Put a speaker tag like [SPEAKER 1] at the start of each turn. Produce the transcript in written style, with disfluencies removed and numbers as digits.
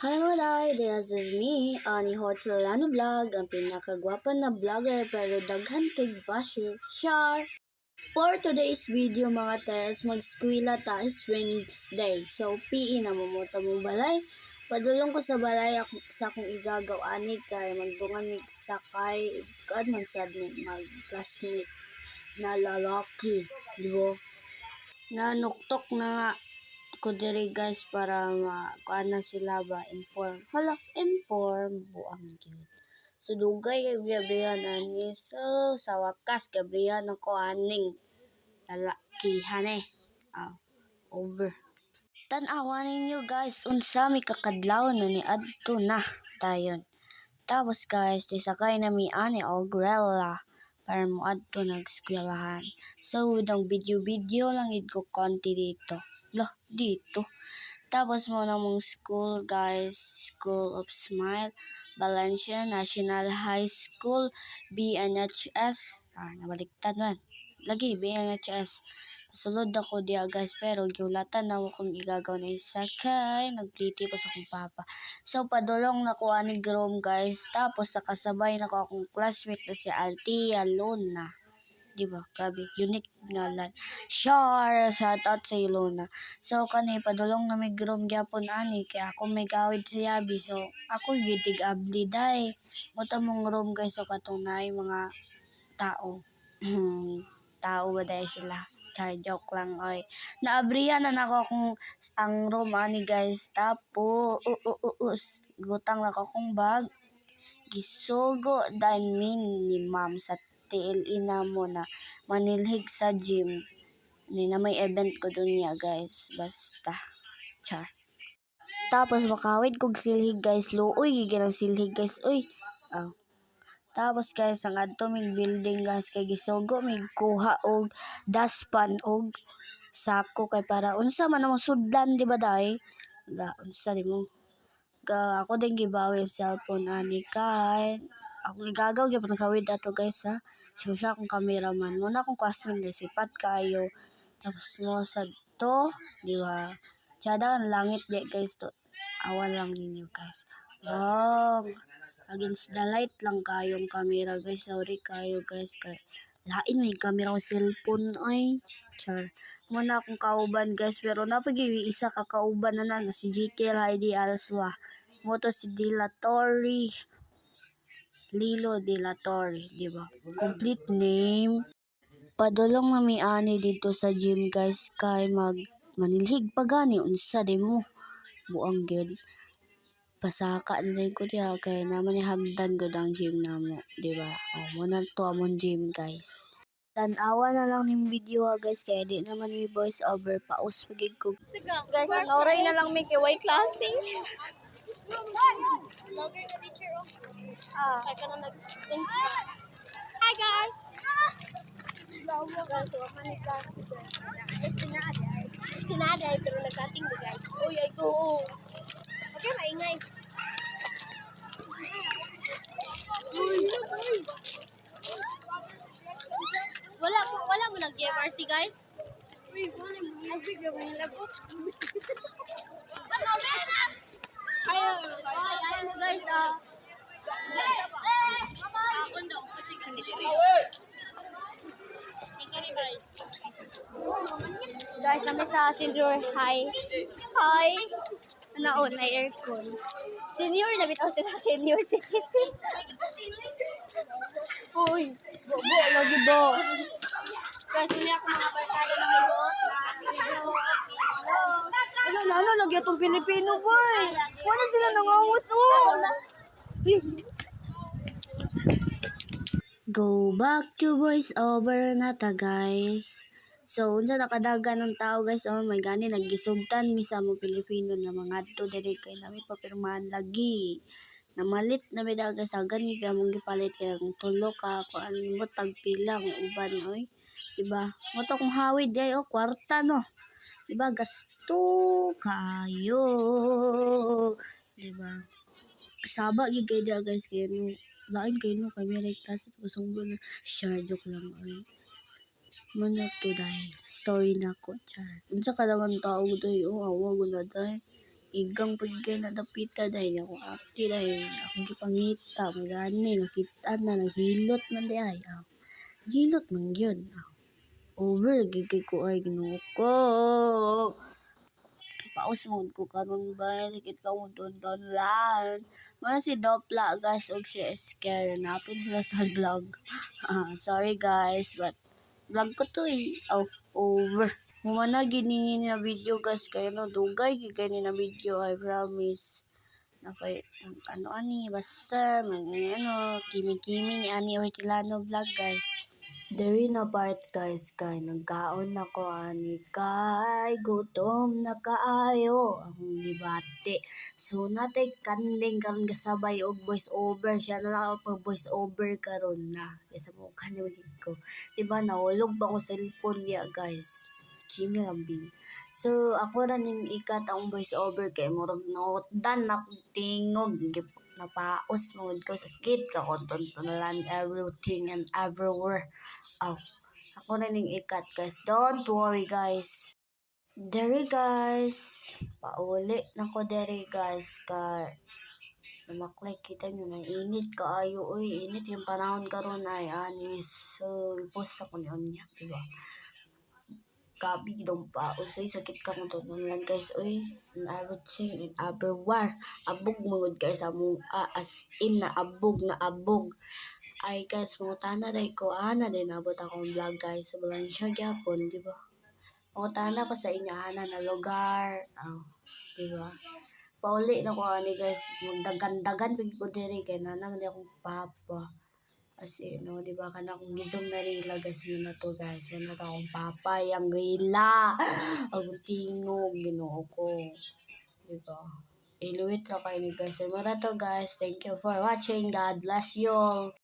[SPEAKER 1] Hi mga day, this is me, Ani Hotelano Vlog, ang pinakagwapa na vlogger pero daghan kay bashi, Char! For today's video mga tes, mag-skwila ta is Wednesday. So, PE na mamuta mong balay. Padulong ko sa balay sa akong igagaw ani kay magdungan mig sakay god man sad mag-classmate na lalaki, di ba? Nanuktok na nga ko diri guys para makuana sila ba inform. Hala, inform buang gyud. So dugay kay gabrihan ani so sa wakas gabrihan ako aning lalakihan over. Tan-awan ninyo guys unsa mi kakadlaw na ni adto na dayon. Tapos guys disakay na mi ani Ogrella para mo adto nag-eskwelahan. So widong video lang gid ko konti dito. Lah, dito. Tapos mo na mong school, guys. School of Smile, Valencia National High School, BNHS. Nabaliktad man. Lagi, BNHS. Sulod ako diya, guys. Pero giulatan na akong igagaw na isa kay nagpliti pa sa akong papa. So, padulong na ko ani Grom, guys. Tapos, nakasabay na ko akong classmate na si Altia Luna. Diba? Grabe, unique ngalan. Char! Shout out sa Ilona. So, kani, padulong na may grom gyapon ani. Kaya ako may gawid sa yabi. So, ako gitig abli day. Muta mong room guys. So, katunay mga tao. Tao ba day sila? Char, joke lang. Oy. Naabrihan na nako akong ang room ani guys. Tapos, butang na ko akong bag. Gisugo dahil ni ma'am sa TLE na mo na manilhig sa gym. Na may event ko dun niya guys. Basta. Char. Tapos makawid kog silhig guys. Luoy gigil ang silhig guys. Uy. Tapos guys ang adto mig building guys kay gisugo mig kuha og daspan og sako kay para unsa man ang sudlan di ba day? Unsa di mo? Ako din gibawi ang cellphone ani kay ako igagaw gyud nakawid ato guys ha. Siya akong cameraman. Muna akong classmate guys, sipat kayo. Tapos mo sa to, di ba? Tsada ang langit di guys to. Awan lang ninyo guys. Long. Against the light lang kayong camera guys. Sorry kayo guys kay lain may camera ng cellphone ay. Char. Muna akong kauban guys pero napagi isa ka kauban na si GK Heidi Alswa. Moto si Dilatori. Lilo Dilatori, di ba? Complete name. Padulong na mi ani dito sa gym guys kay manilhig pa gani unsa di mo. Buang gyud. Pasaka na din ko diha kay naman ni hagdan gud ang gym namo, di ba? Mo na to amon gym guys. Tan-awa na lang ning video guys kay di naman mi voice over paus pagig ko.
[SPEAKER 2] Guys, ang oray na lang may kiway klase. Vlogger na teacher kaya ka na nag-inspire. Hi guys! Guys, so ako ni klase guys. Istinaday, pero nagkating ba guys? Uy, ay ko. Okay, maingay. Wala mo nag-JMRC guys? Uy, wala mo nag-bigay mo yung labot. Ayo guys, guys, kami sa senior high. Hi. Naon na aircon. Senior na bitaw sila senior citizen. Uy, bobo lagi bo. Guys, muli ako mga barkada na may buot na. Ano, lagi itong Pilipino, boy. Wala sila nangangus,
[SPEAKER 1] Go back to voice over na ta guys. So unsa nakadagan ng tao guys may gani naggisugtan mi sa mo Pilipino na mga adto diri kay nami papirmahan lagi. Namalit na mi guys agan mi mong gipalit kay kung tulo ka kung ano mo tagpila ang uban oy. Diba? Mo to kung hawid ay kwarta no. Diba gasto kayo. Diba? Saba gid kay dia guys kay no lain kayo no kay may klase tapos ang na share joke lang ay. Mana to dai story na ko char. Unsa ka lang ang tao doy awa gud na dai. igang pagkaya na dapita dahil akong ate dahil akong gipangita magani nakita na naghilot man dahil hilot man yun over gigay ko ay Ginoo ko paus mo ko karon ba sakit ka mo don man si Dopla guys og si Scare napin sila sa vlog sorry guys but vlog ko to over Mumana gini na video guys kaya no dugay gigay ni na video I promise na kay ano ani basta ano kimi-kimi ni ani Hortilano vlog guys. Diri na part guys kay nagkaon na ko ani kay gutom na kaayo akong gibati. So natay kanding karon kasabay og voice over siya na lang pag voice over karon na kaysa mo kanimig ko. Diba nahulog ba ko cellphone niya guys. Kimi lambi. So ako ra ning ikat ang voice over kay murag nautdan na akong tingog napaos mo ko sakit ka kontontonalan everything and everywhere. Ako na ning ikat guys. Don't worry guys. Dere guys. Pauli na ko dere guys kay namaklay kita nyo na init kaayo oy init yung panahon karon ay anis. So post ako ni Onya diba? Gabi gidong pa usay sakit ka mo lang guys oy in everything in everywhere abog mangod guys among as in na abog ay guys mga tana day ko ana din abot akong vlog guys sa Valencia gyapon di ba mga tana ko sa inyahan na lugar di ba pauli na ko ani guys magdagan-dagan pag ko diri kay naman di akong papa as in, no, di ba kana kung gizom na rila guys yun na to guys wala na akong papay ang rila ang tingog Ginoo ko di ba iluwit ra kayo ni guys mara to guys thank you for watching God bless you all